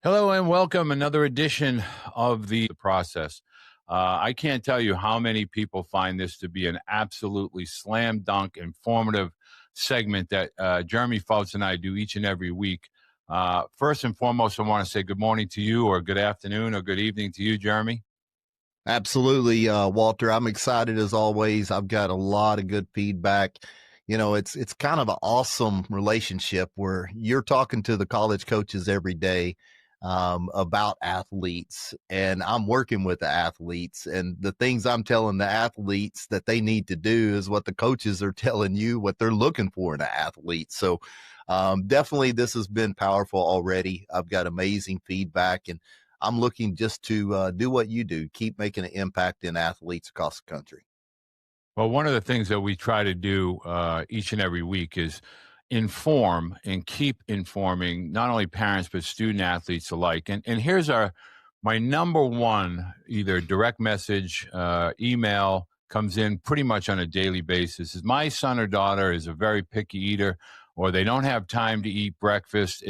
Hello and welcome. Another edition of the process. I can't tell you how many people find this to be an absolutely slam dunk, informative segment that Jeremy Fouts and I do each and every week. First and foremost, I want to say good morning to you, or good afternoon, or good evening to you, Jeremy. Absolutely, Walter. I'm excited as always. I've got a lot of good feedback. It's kind of an awesome relationship where you're talking to the college coaches every day about athletes, and I'm working with the athletes. And the things I'm telling the athletes that they need to do is what the coaches are telling you what they're looking for in an athlete. So definitely, this has been powerful already. I've got amazing feedback, and I'm looking just to do what you do, keep making an impact in athletes across the country. Well, one of the things that we try to do each and every week is inform and keep informing not only parents but student athletes alike. And here's my number one either direct message, email comes in pretty much on a daily basis. Is my son or daughter is a very picky eater, or they don't have time to eat breakfast.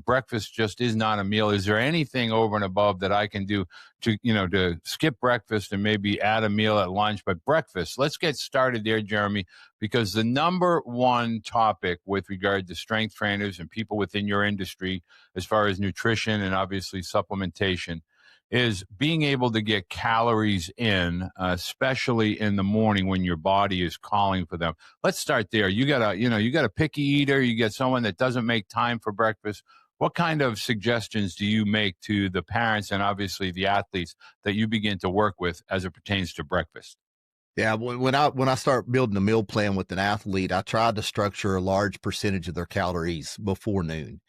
Breakfast just is not a meal. Is there anything over and above that I can do to skip breakfast and maybe add a meal at lunch? But breakfast, let's get started there, Jeremy, because the number one topic with regard to strength trainers and people within your industry, as far as nutrition and obviously supplementation, is being able to get calories in, especially in the morning when your body is calling for them. Let's start there. You got a picky eater, you get someone that doesn't make time for breakfast. What kind of suggestions do you make to the parents and obviously the athletes that you begin to work with as it pertains to breakfast? Yeah, when I start building a meal plan with an athlete, I try to structure a large percentage of their calories before noon.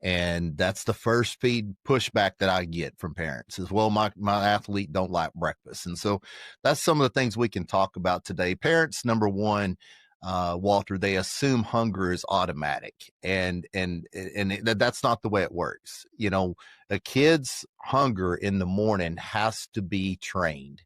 And that's the first feed pushback that I get from parents is, well, my athlete don't like breakfast. And so that's some of the things we can talk about today. Parents, number one, Walter, they assume hunger is automatic, and that's not the way it works. A kid's hunger in the morning has to be trained.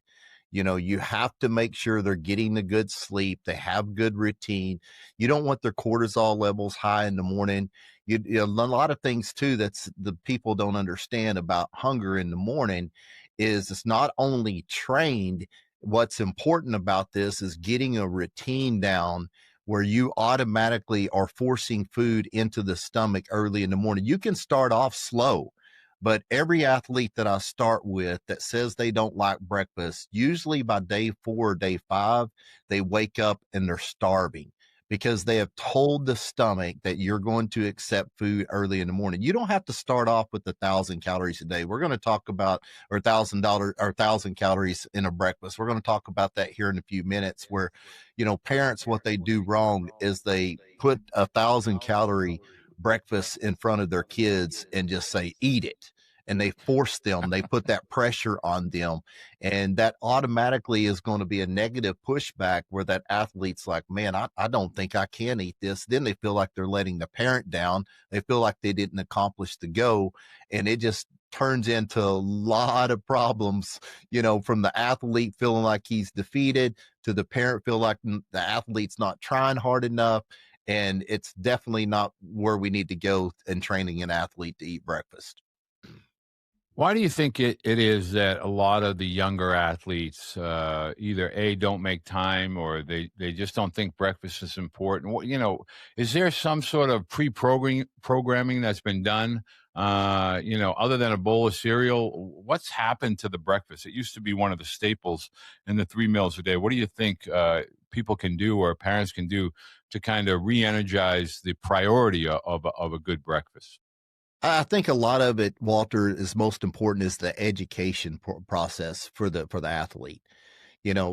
You have to make sure they're getting the good sleep. They have good routine. You don't want their cortisol levels high in the morning. A lot of things too, that's the people don't understand about hunger in the morning is it's not only trained. What's important about this is getting a routine down where you automatically are forcing food into the stomach early in the morning. You can start off slow, but every athlete that I start with that says they don't like breakfast, usually by day 4 or day 5, they wake up and they're starving because they have told the stomach that you're going to accept food early in the morning. You don't have to start off with 1,000 calories a day. We're going to talk about or $1,000 or 1,000 calories in a breakfast. We're going to talk about that here in a few minutes. Where, parents, what they do wrong is they put 1,000 calorie breakfast in front of their kids and just say, eat it. And they force them, they put that pressure on them. And that automatically is going to be a negative pushback where that athlete's like, man, I don't think I can eat this. Then they feel like they're letting the parent down. They feel like they didn't accomplish the goal. And it just turns into a lot of problems, from the athlete feeling like he's defeated to the parent feel like the athlete's not trying hard enough. And it's definitely not where we need to go in training an athlete to eat breakfast. Why do you think it is that a lot of the younger athletes either A, don't make time, or they just don't think breakfast is important? Is there some sort of programming that's been done, other than a bowl of cereal? What's happened to the breakfast? It used to be one of the staples in the 3 meals a day. What do you think people can do or parents can do to kind of re-energize the priority of a good breakfast? I think a lot of it, Walter, is most important is the education process for the athlete.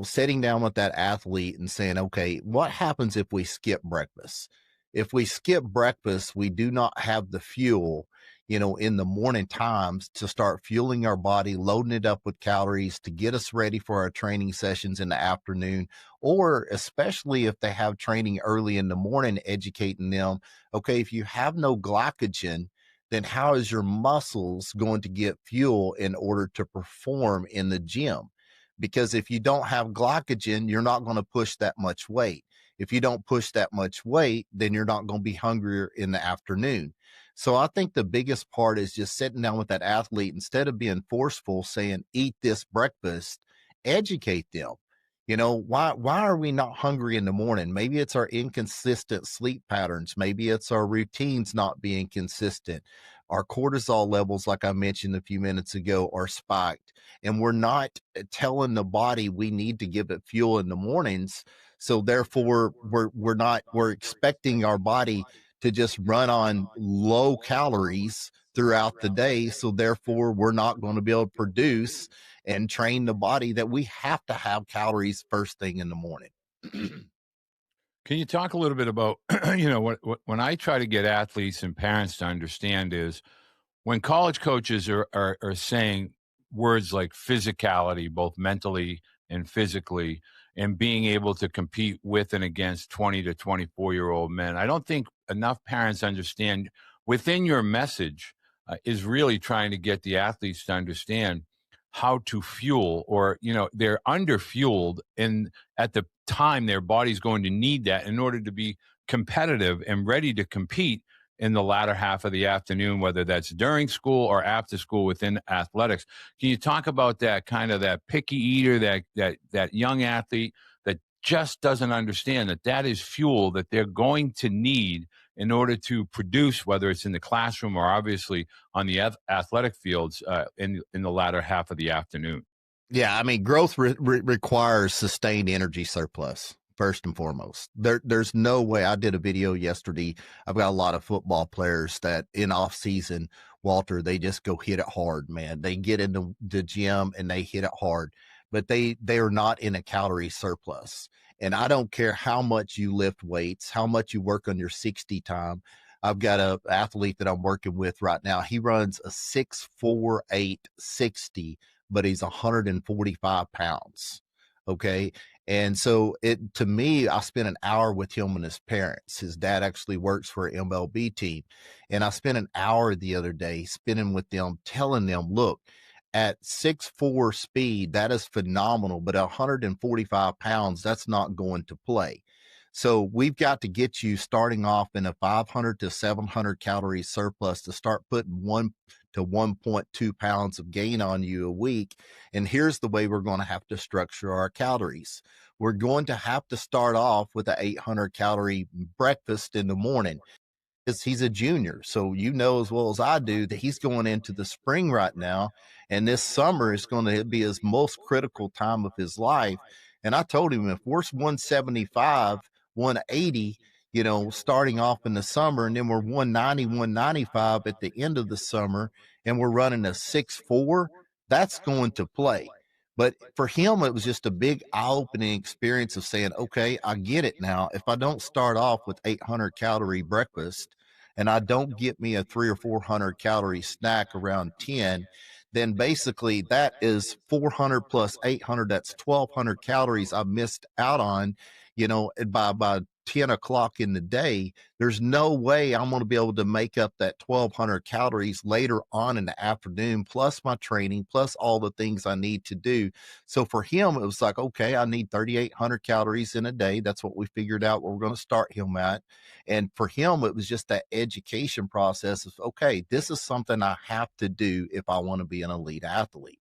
Sitting down with that athlete and saying, okay, what happens if we skip breakfast? If we skip breakfast, we do not have the fuel, in the morning times to start fueling our body, loading it up with calories to get us ready for our training sessions in the afternoon, or especially if they have training early in the morning, educating them, okay, if you have no glycogen, then how is your muscles going to get fuel in order to perform in the gym? Because if you don't have glycogen, you're not going to push that much weight. If you don't push that much weight, then you're not going to be hungrier in the afternoon. So I think the biggest part is just sitting down with that athlete instead of being forceful, saying, eat this breakfast, educate them. Why are we not hungry in the morning? Maybe it's our inconsistent sleep patterns. Maybe it's our routines not being consistent. Our cortisol levels, like I mentioned a few minutes ago, are spiked. And we're not telling the body we need to give it fuel in the mornings. So therefore we're expecting our body to just run on low calories throughout the day. So therefore, we're not going to be able to produce and train the body that we have to have calories first thing in the morning. Can you talk a little bit about, what when I try to get athletes and parents to understand is when college coaches are saying words like physicality, both mentally and physically, and being able to compete with and against 20 to 24-year-old men, I don't think enough parents understand within your message is really trying to get the athletes to understand how to fuel, or they're under fueled, and at the time their body's going to need that in order to be competitive and ready to compete in the latter half of the afternoon, whether that's during school or after school within athletics. Can you talk about that kind of that picky eater, that young athlete that just doesn't understand that is fuel that they're going to need in order to produce, whether it's in the classroom or obviously on the athletic fields in the latter half of the afternoon? Yeah, I mean, growth requires sustained energy surplus first and foremost. There's no way. I did a video yesterday. I've got a lot of football players that in off season, Walter, they just go hit it hard, man. They get into the gym and they hit it hard, but they are not in a calorie surplus. And I don't care how much you lift weights, how much you work on your 60 time. I've got a athlete that I'm working with right now. He runs a 6'4", 60, but he's 145 pounds. Okay. And so to me, I spent an hour with him and his parents. His dad actually works for an MLB team. And I spent an hour the other day spending with them, telling them, look, at 6'4" speed, that is phenomenal, but at 145 pounds, that's not going to play. So we've got to get you starting off in a 500 to 700 calorie surplus to start putting 1 to 1.2 pounds of gain on you a week. And here's the way we're going to have to structure our calories. We're going to have to start off with an 800 calorie breakfast in the morning. He's a junior. So you know as well as I do that he's going into the spring right now. And this summer is going to be his most critical time of his life. And I told him if we're 175, 180, starting off in the summer, and then we're 190, 195 at the end of the summer, and we're running a 6'4", that's going to play. But for him, it was just a big eye-opening experience of saying, okay, I get it now. If I don't start off with 800 calorie breakfast and I don't get me a 300 or 400 calorie snack around 10, then basically that is 400 plus 800. That's 1,200 calories I missed out on, by 10 o'clock in the day. There's no way I'm going to be able to make up that 1,200 calories later on in the afternoon, plus my training, plus all the things I need to do. So for him, it was like, okay, I need 3,800 calories in a day. That's what we figured out we're going to start him at. And for him, it was just that education process of, okay, this is something I have to do if I want to be an elite athlete.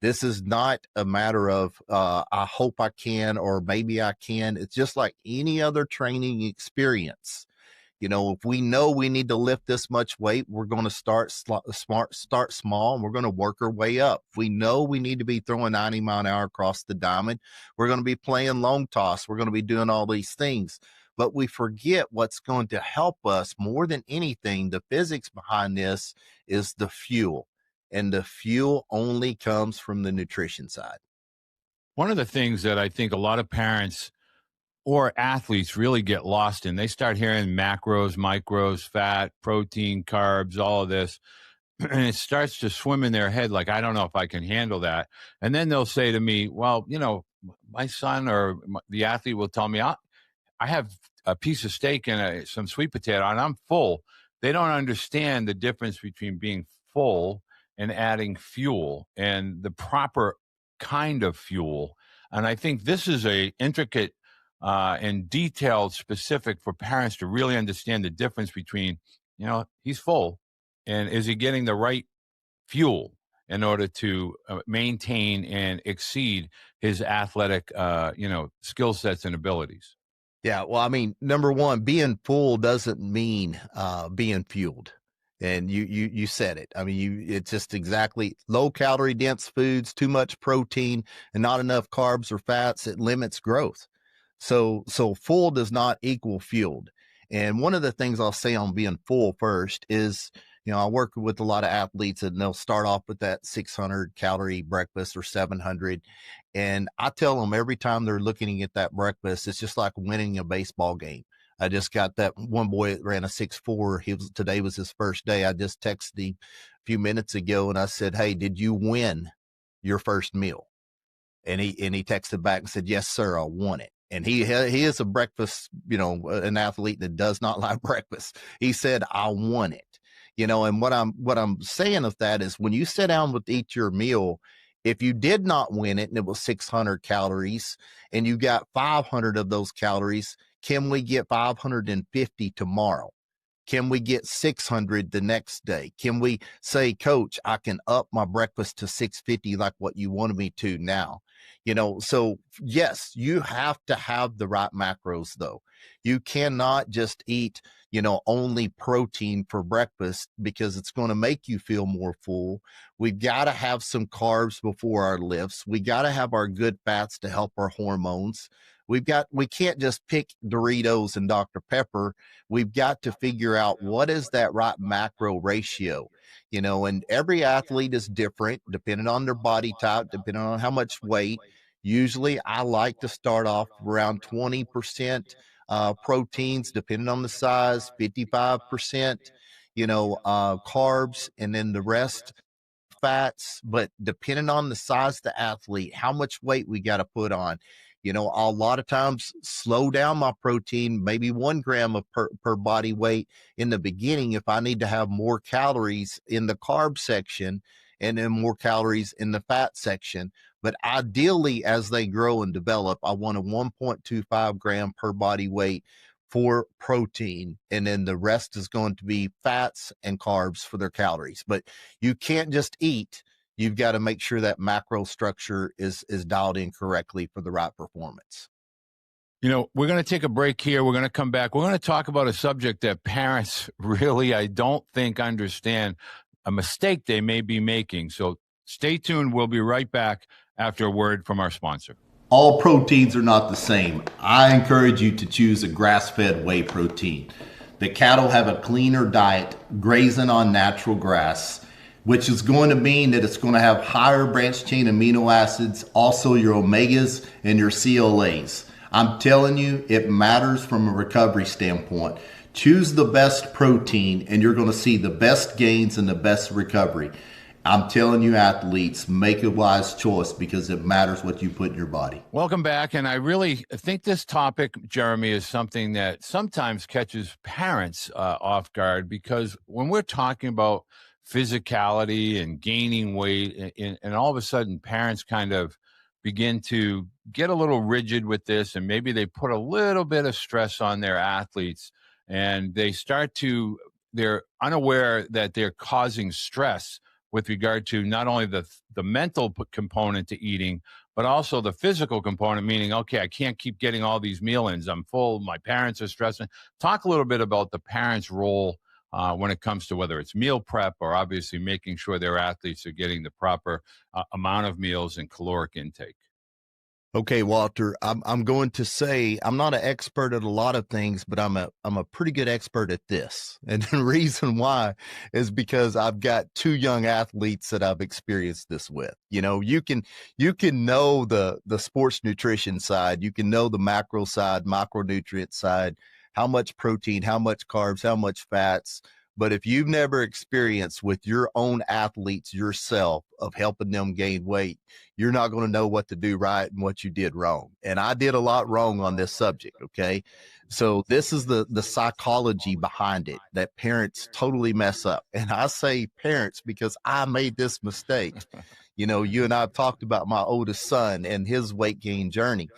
This is not a matter of I hope I can or maybe I can. It's just like any other training experience. If we know we need to lift this much weight, we're going to start small, and we're going to work our way up. If we know we need to be throwing 90-mile-an-hour across the diamond, we're going to be playing long toss. We're going to be doing all these things. But we forget what's going to help us more than anything. The physics behind this is the fuel. And the fuel only comes from the nutrition side. One of the things that I think a lot of parents or athletes really get lost in, they start hearing macros, micros, fat, protein, carbs, all of this, and it starts to swim in their head like, I don't know if I can handle that. And then they'll say to me, well, my son or the athlete will tell me, I have a piece of steak and some sweet potato and I'm full. They don't understand the difference between being full and adding fuel and the proper kind of fuel. And I think this is a intricate and detailed specific for parents to really understand the difference between he's full. And is he getting the right fuel in order to maintain and exceed his athletic, skill sets and abilities? Yeah, well, I mean, number one, being full doesn't mean being fueled. And you said it. I mean, it's just exactly low calorie dense foods, too much protein, and not enough carbs or fats. It limits growth. So full does not equal fueled. And one of the things I'll say on being full first is, I work with a lot of athletes and they'll start off with that 600 calorie breakfast or 700. And I tell them every time they're looking at that breakfast, it's just like winning a baseball game. I just got that one boy that ran a 6.4. Today was his first day. I just texted him a few minutes ago and I said, "Hey, did you win your first meal?" And he texted back and said, "Yes, sir, I won it." And he is a breakfast, an athlete that does not like breakfast. He said, "I won it." And what I'm saying of that is when you sit down with eat your meal, if you did not win it and it was 600 calories and you got 500 of those calories, can we get 550 tomorrow? Can we get 600 the next day? Can we say, "Coach, I can up my breakfast to 650 like what you wanted me to now?" So yes, you have to have the right macros though. You cannot just eat, only protein for breakfast because it's going to make you feel more full. We've got to have some carbs before our lifts. We got to have our good fats to help our hormones. We can't just pick Doritos and Dr. Pepper. We've got to figure out what is that right macro ratio, and every athlete is different depending on their body type, depending on how much weight. Usually I like to start off around 20% proteins, depending on the size, 55%, carbs, and then the rest fats, but depending on the size of the athlete, how much weight we got to put on. A lot of times slow down my protein, maybe 1 gram of per body weight in the beginning if I need to have more calories in the carb section and then more calories in the fat section. But ideally, as they grow and develop, I want a 1.25 gram per body weight for protein. And then the rest is going to be fats and carbs for their calories. But you can't just eat. You've got to make sure that macro structure is dialed in correctly for the right performance. We're going to take a break here. We're going to come back. We're going to talk about a subject that parents really, I don't think, understand a mistake they may be making. So stay tuned. We'll be right back after a word from our sponsor. All proteins are not the same. I encourage you to choose a grass-fed whey protein. The cattle have a cleaner diet, grazing on natural grass, which is going to mean that it's going to have higher branched chain amino acids, also your omegas and your CLAs. I'm telling you, it matters from a recovery standpoint. Choose the best protein and you're going to see the best gains and the best recovery. I'm telling you, athletes, make a wise choice because it matters what you put in your body. Welcome back. And I really think this topic, Jeremy, is something that sometimes catches parents off guard, because when we're talking about physicality and gaining weight, and all of a sudden parents kind of begin to get a little rigid with this, and maybe they put a little bit of stress on their athletes, and they're unaware that they're causing stress with regard to not only the mental component to eating, but also the physical component, meaning, okay, I can't keep getting all these meal ins. I'm full. My parents are stressing. Talk a little bit about the parents' role when it comes to whether it's meal prep or obviously making sure their athletes are getting the proper amount of meals and caloric intake. Okay, Walter, I'm going to say I'm not an expert at a lot of things, but I'm a pretty good expert at this. And the reason why is because I've got 2 young athletes that I've experienced this with. You can know the sports nutrition side, you can know the macro side, micronutrient side, how much protein, how much carbs, how much fats. But if you've never experienced with your own athletes yourself of helping them gain weight, you're not going to know what to do right and what you did wrong. And I did a lot wrong on this subject. Okay. So this is the psychology behind it that parents totally mess up. And I say parents because I made this mistake. You and I have talked about my oldest son and his weight gain journey.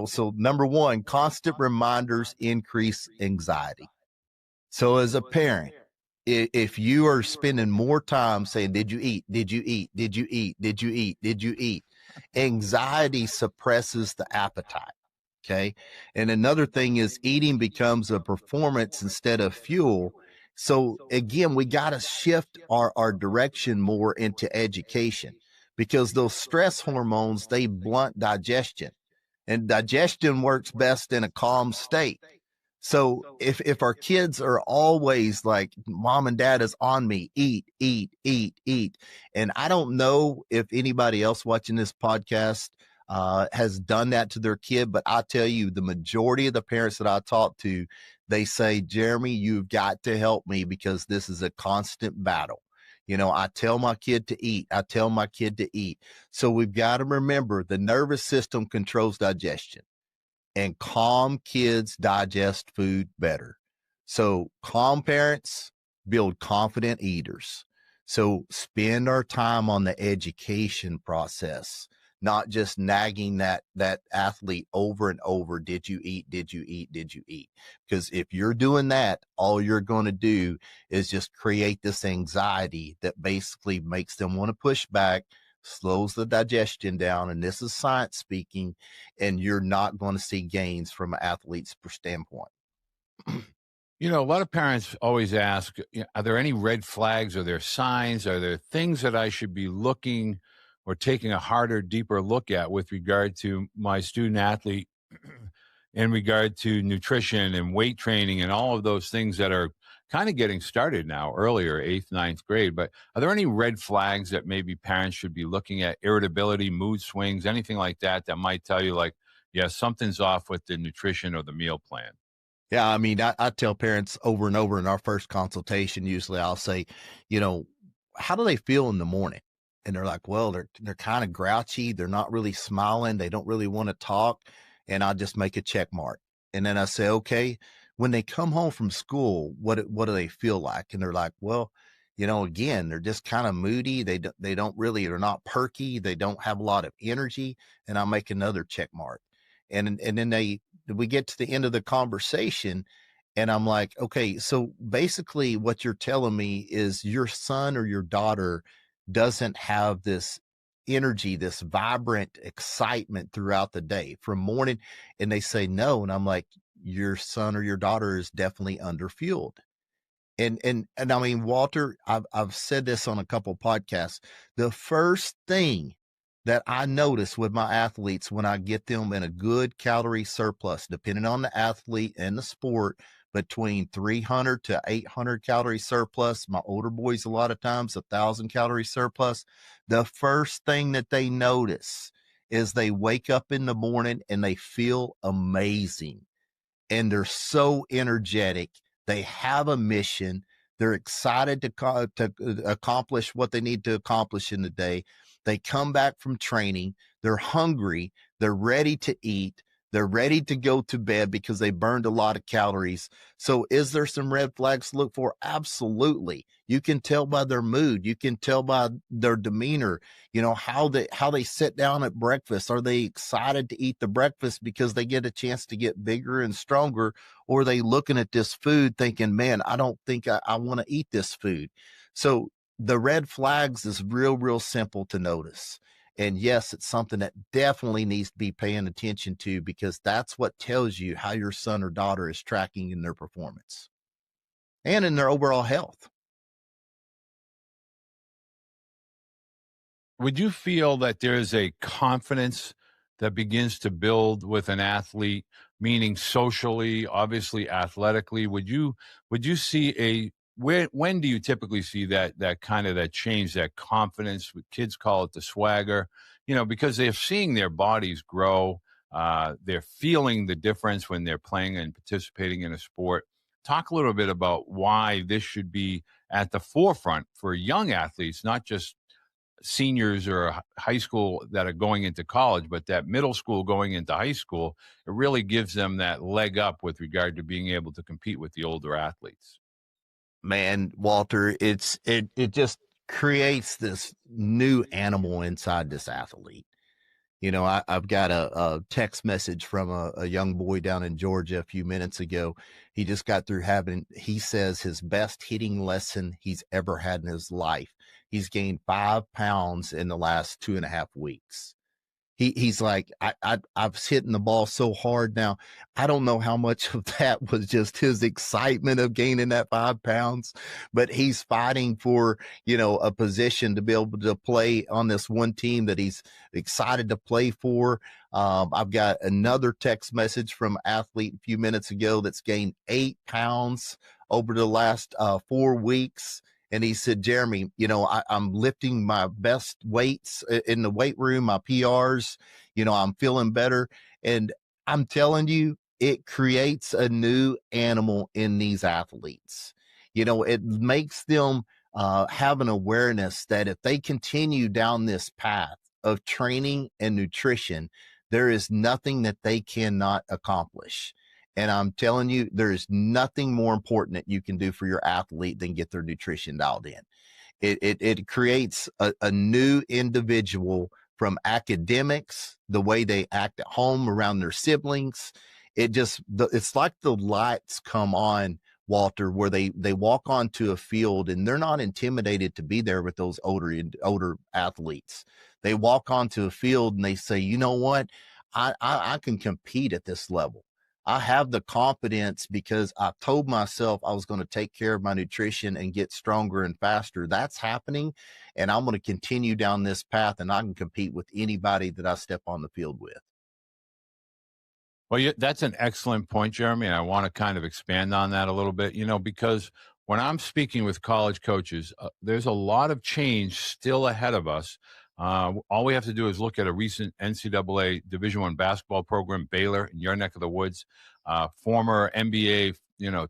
So number one, constant reminders increase anxiety. So as a parent, if you are spending more time saying, did you eat? Did you eat? Did you eat? Did you eat? Did you eat? Anxiety suppresses the appetite. Okay. And another thing is eating becomes a performance instead of fuel. So again, we got to shift our direction more into education because those stress hormones, they blunt digestion, and digestion works best in a calm state. So if our kids are always like, mom and dad is on me, eat, eat, eat, eat. And I don't know if anybody else watching this podcast has done that to their kid, but I tell you, the majority of the parents that I talk to, they say, Jeremy, you've got to help me because this is a constant battle. You know, I tell my kid to eat. I tell my kid to eat. So we've got to remember the nervous system controls digestion, and calm kids digest food better. So calm parents build confident eaters. So spend our time on the education process, not just nagging that athlete over and over. Did you eat? Did you eat? Did you eat? Because if you're doing that, all you're going to do is just create this anxiety that basically makes them want to push back, slows the digestion down. And this is science speaking, and you're not going to see gains from an athlete's standpoint. You know, a lot of parents always ask, are there any red flags? Are there signs? Are there things that I should be looking or taking a harder, deeper look at with regard to my student athlete in regard to nutrition and weight training and all of those things that are kind of getting started now, earlier, eighth, ninth grade? But are there any red flags that maybe parents should be looking at? Irritability, mood swings, anything like that that might tell you, like, yeah, something's off with the nutrition or the meal plan? Yeah, I mean, I tell parents over and over in our first consultation, usually I'll say, you know, how do they feel in the morning? And they're like, well, they're kind of grouchy. They're not really smiling. They don't really want to talk. And I just make a check mark. And then I say, okay, when they come home from school, what do they feel like? And they're like, well, you know, again, they're just kind of moody. They don't really, they're not perky. They don't have a lot of energy. And I make another check mark. And then we get to the end of the conversation, and I'm like, okay, so basically what you're telling me is your son or your daughter doesn't have this energy, this vibrant excitement throughout the day from morning. And they say no. And I'm like, your son or your daughter is definitely underfueled. And I mean, Walter, I've said this on a couple of podcasts. The first thing that I notice with my athletes when I get them in a good calorie surplus, depending on the athlete and the sport, between 300 to 800 calorie surplus. My older boys, a lot of times, 1,000 calorie surplus. The first thing that they notice is they wake up in the morning and they feel amazing, and they're so energetic. They have a mission. They're excited to accomplish what they need to accomplish in the day. They come back from training. They're hungry. They're ready to eat. They're ready to go to bed because they burned a lot of calories. So is there some red flags to look for? Absolutely. You can tell by their mood. You can tell by their demeanor, you know, how they sit down at breakfast. Are they excited to eat the breakfast because they get a chance to get bigger and stronger? Or are they looking at this food thinking, man, I don't think I want to eat this food? So the red flags is real simple to notice. And yes, it's something that definitely needs to be paying attention to, because that's what tells you how your son or daughter is tracking in their performance and in their overall health. Would you feel that there's a confidence that begins to build with an athlete, meaning socially, obviously athletically? Would you see a when do you typically see that kind of that change, that confidence? Kids call it the swagger, because they're seeing their bodies grow. They're feeling the difference when they're playing and participating in a sport. Talk a little bit about why this should be at the forefront for young athletes, not just seniors or high school that are going into college, but that middle school going into high school. It really gives them that leg up with regard to being able to compete with the older athletes. Man, Walter, it just creates this new animal inside this athlete. I've got a text message from a young boy down in Georgia a few minutes ago. He just got through he says his best hitting lesson he's ever had in his life. He's gained 5 pounds in the last 2.5 weeks. He's like, I was hitting the ball so hard now. I don't know how much of that was just his excitement of gaining that 5 pounds, but he's fighting for, a position to be able to play on this one team that he's excited to play for. I've got another text message from an athlete a few minutes ago that's gained 8 pounds over the last 4 weeks. And he said, Jeremy, I'm lifting my best weights in the weight room, my PRs, I'm feeling better. And I'm telling you, it creates a new animal in these athletes. It makes them have an awareness that if they continue down this path of training and nutrition, there is nothing that they cannot accomplish. And I'm telling you, there is nothing more important that you can do for your athlete than get their nutrition dialed in. It creates a new individual from academics, the way they act at home around their siblings. It's like the lights come on, Walter, where they walk onto a field and they're not intimidated to be there with those older athletes. They walk onto a field and they say, you know what? I can compete at this level. I have the confidence because I told myself I was going to take care of my nutrition and get stronger and faster. That's happening. And I'm going to continue down this path and I can compete with anybody that I step on the field with. Well, that's an excellent point, Jeremy. And I want to kind of expand on that a little bit, because when I'm speaking with college coaches, there's a lot of change still ahead of us. All we have to do is look at a recent NCAA Division I basketball program, Baylor, in your neck of the woods, former NBA,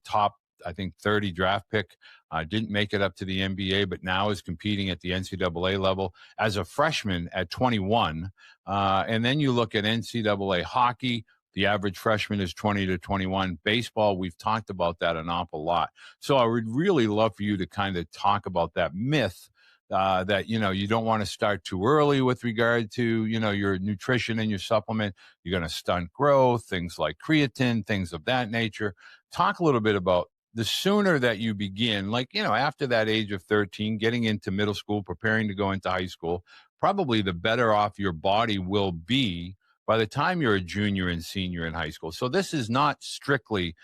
top, I think, 30 draft pick, didn't make it up to the NBA, but now is competing at the NCAA level as a freshman at 21. And then you look at NCAA hockey. The average freshman is 20 to 21. Baseball, we've talked about that an awful lot. So I would really love for you to kind of talk about that myth that, you don't want to start too early with regard to, your nutrition and your supplement. You're going to stunt growth, things like creatine, things of that nature. Talk a little bit about the sooner that you begin, like, after that age of 13, getting into middle school, preparing to go into high school, probably the better off your body will be by the time you're a junior and senior in high school. So this is not strictly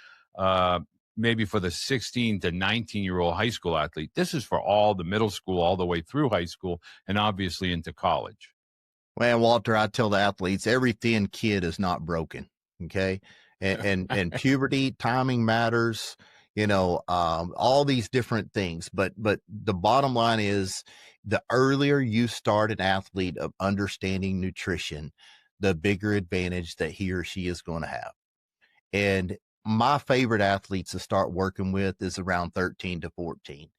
maybe for the 16 to 19-year-old high school athlete. This is for all the middle school, all the way through high school, and obviously into college. Well, Walter, I tell the athletes, every thin kid is not broken. Okay. And puberty, timing matters, all these different things. But the bottom line is the earlier you start an athlete of understanding nutrition, the bigger advantage that he or she is going to have. And my favorite athletes to start working with is around 13 to 14.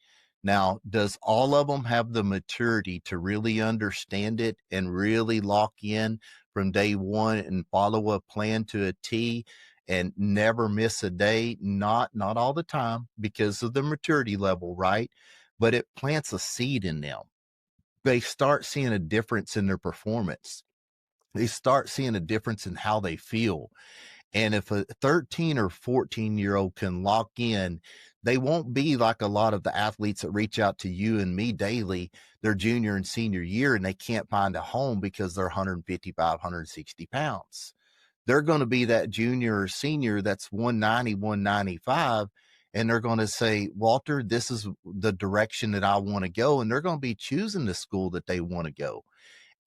Now, does all of them have the maturity to really understand it and really lock in from day one and follow a plan to a T and never miss a day? Not all the time because of the maturity level, right? But it plants a seed in them. They start seeing a difference in their performance. They start seeing a difference in how they feel. And if a 13 or 14-year-old can lock in, they won't be like a lot of the athletes that reach out to you and me daily, their junior and senior year, and they can't find a home because they're 155, 160 pounds. They're going to be that junior or senior that's 190, 195. And they're going to say, Walter, this is the direction that I want to go. And they're going to be choosing the school that they want to go.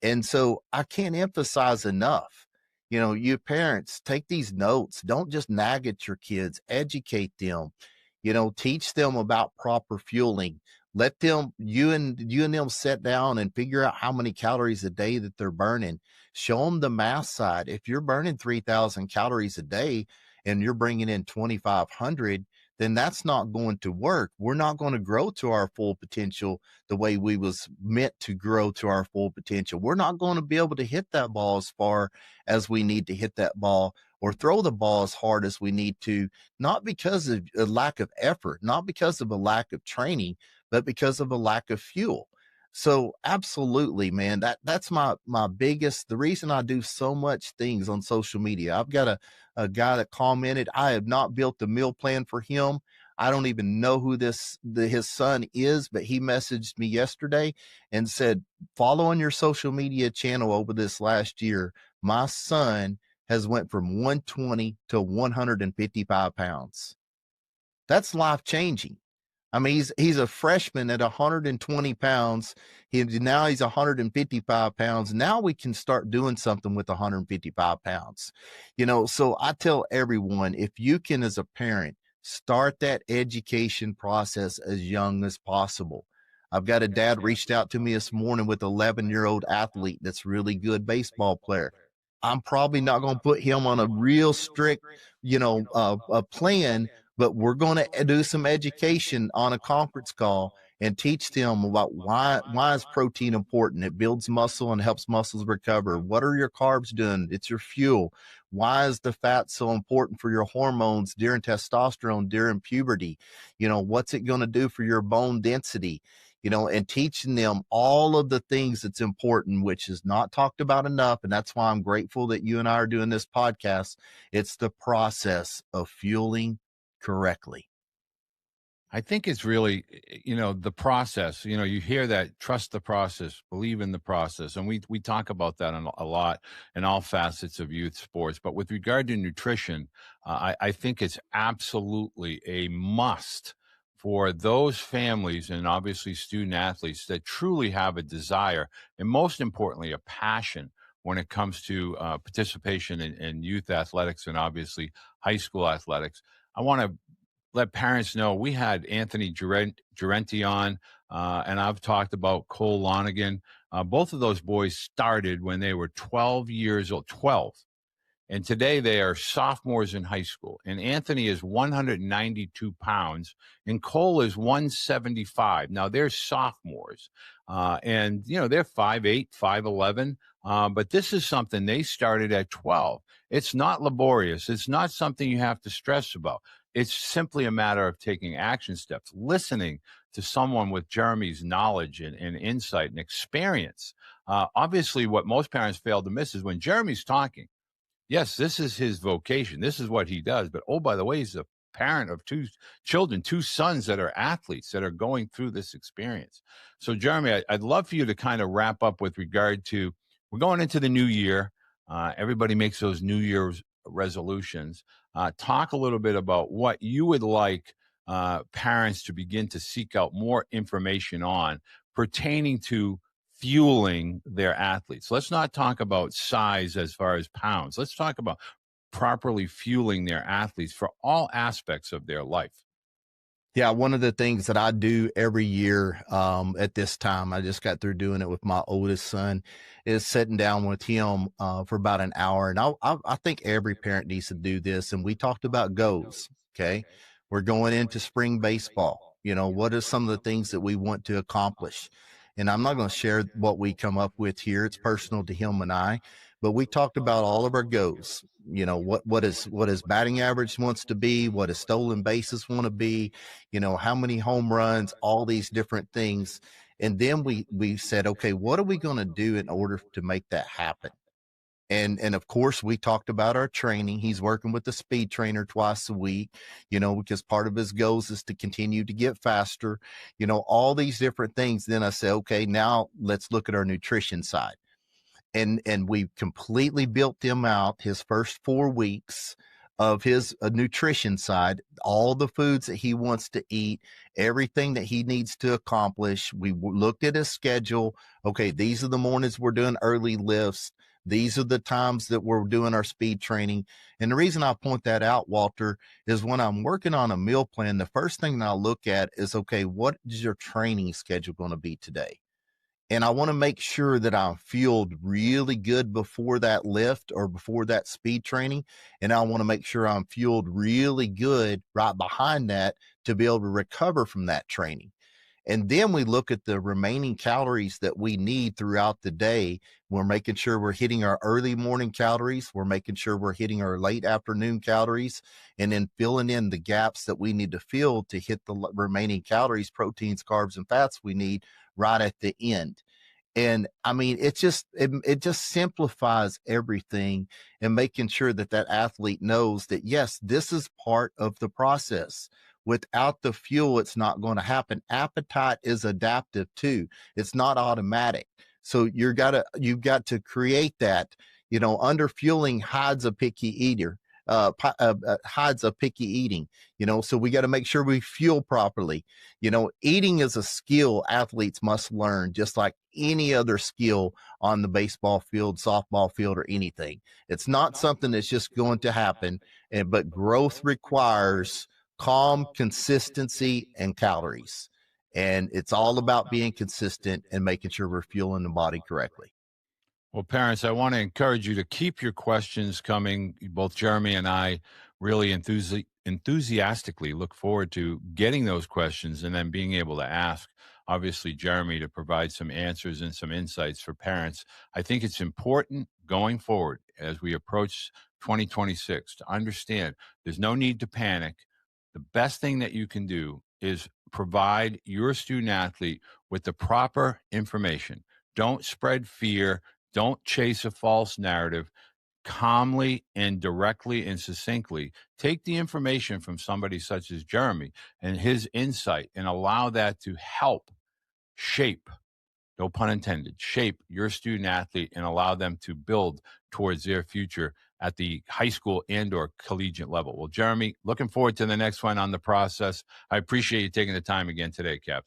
And so I can't emphasize enough, you parents, take these notes. Don't just nag at your kids, educate them, teach them about proper fueling. Let them, you and them sit down and figure out how many calories a day that they're burning. Show them the math side. If you're burning 3,000 calories a day and you're bringing in 2,500, then that's not going to work. We're not going to grow to our full potential the way we was meant to grow to our full potential. We're not going to be able to hit that ball as far as we need to hit that ball or throw the ball as hard as we need to, not because of a lack of effort, not because of a lack of training, but because of a lack of fuel. So absolutely, man. That's my biggest, the reason I do so much things on social media. I've got a guy that commented, I have not built a meal plan for him. I don't even know who his son is, but he messaged me yesterday and said, following your social media channel over this last year, my son has went from 120 to 155 pounds. That's life changing. I mean, he's a freshman at 120 pounds. Now he's 155 pounds. Now we can start doing something with 155 pounds. So I tell everyone, if you can, as a parent, start that education process as young as possible. I've got a dad reached out to me this morning with an 11-year-old athlete that's really good baseball player. I'm probably not going to put him on a real strict, a plan, but we're going to do some education on a conference call and teach them about why is protein important. It builds muscle and helps muscles recover. What are your carbs doing? It's your fuel. Why is the fat so important for your hormones during testosterone, during puberty? What's it going to do for your bone density? And teaching them all of the things that's important, which is not talked about enough. And that's why I'm grateful that you and I are doing this podcast. It's the process of fueling correctly. I think it's really, the process. You hear that, trust the process, believe in the process, and we talk about that a lot in all facets of youth sports. But with regard to nutrition, I think it's absolutely a must for those families and obviously student athletes that truly have a desire and, most importantly, a passion when it comes to participation in youth athletics and obviously high school athletics. I want to let parents know we had Anthony Durenti on, and I've talked about Cole Lonigan. Both of those boys started when they were 12 years old, 12. And today they are sophomores in high school. And Anthony is 192 pounds and Cole is 175. Now they're sophomores. And, they're 5'8", 5'11". But this is something they started at 12. It's not laborious. It's not something you have to stress about. It's simply a matter of taking action steps, listening to someone with Jeremy's knowledge and insight and experience. Obviously, what most parents fail to miss is when Jeremy's talking, yes, this is his vocation. This is what he does. But, oh, by the way, he's a parent of two children, two sons that are athletes that are going through this experience. So, Jeremy, I'd love for you to kind of wrap up with regard to, we're going into the new year. Everybody makes those New Year's resolutions. Talk a little bit about what you would like parents to begin to seek out more information on pertaining to fueling their athletes. Let's not talk about size as far as pounds. Let's talk about properly fueling their athletes for all aspects of their life. Yeah, one of the things that I do every year at this time, I just got through doing it with my oldest son, is sitting down with him for about an hour. And I think every parent needs to do this. And we talked about goals. Okay. We're going into spring baseball. What are some of the things that we want to accomplish? And I'm not going to share what we come up with here. It's personal to him and I, but we talked about all of our goals. What is batting average wants to be, what is stolen bases want to be, how many home runs, all these different things. And then we said, okay, what are we going to do in order to make that happen? And of course, we talked about our training. He's working with the speed trainer twice a week, because part of his goals is to continue to get faster, all these different things. Then I said, okay, now let's look at our nutrition side. And we completely built him out his first 4 weeks of his nutrition side, all the foods that he wants to eat, everything that he needs to accomplish. We looked at his schedule. Okay, these are the mornings we're doing early lifts. These are the times that we're doing our speed training. And the reason I point that out, Walter, is when I'm working on a meal plan, the first thing that I look at is, okay, what is your training schedule going to be today? And I want to make sure that I'm fueled really good before that lift or before that speed training. And I want to make sure I'm fueled really good right behind that to be able to recover from that training. And then we look at the remaining calories that we need throughout the day. We're making sure we're hitting our early morning calories. We're making sure we're hitting our late afternoon calories, and then filling in the gaps that we need to fill to hit the remaining calories, proteins, carbs, and fats we need right at the end. And I mean, it just simplifies everything, and making sure that that athlete knows that, yes, this is part of the process. Without the fuel, it's not going to happen. Appetite is adaptive too. It's not automatic. So you've got to create that. Under fueling hides a picky eater. Hides a picky eating. So we got to make sure we fuel properly. Eating is a skill athletes must learn, just like any other skill on the baseball field, softball field, or anything. It's not something that's just going to happen, but growth requires calm, consistency, and calories. And it's all about being consistent and making sure we're fueling the body correctly. Well, parents, I want to encourage you to keep your questions coming. Both Jeremy and I really enthusiastically look forward to getting those questions and then being able to ask, obviously, Jeremy to provide some answers and some insights for parents. I think it's important going forward as we approach 2026 to understand there's no need to panic. The best thing that you can do is provide your student athlete with the proper information. Don't spread fear. Don't chase a false narrative. Calmly and directly and succinctly take the information from somebody such as Jeremy and his insight and allow that to help shape, no pun intended, shape your student athlete and allow them to build towards their future at the high school and or collegiate level. Well, Jeremy, looking forward to the next one on the process. I appreciate you taking the time again today, Captain.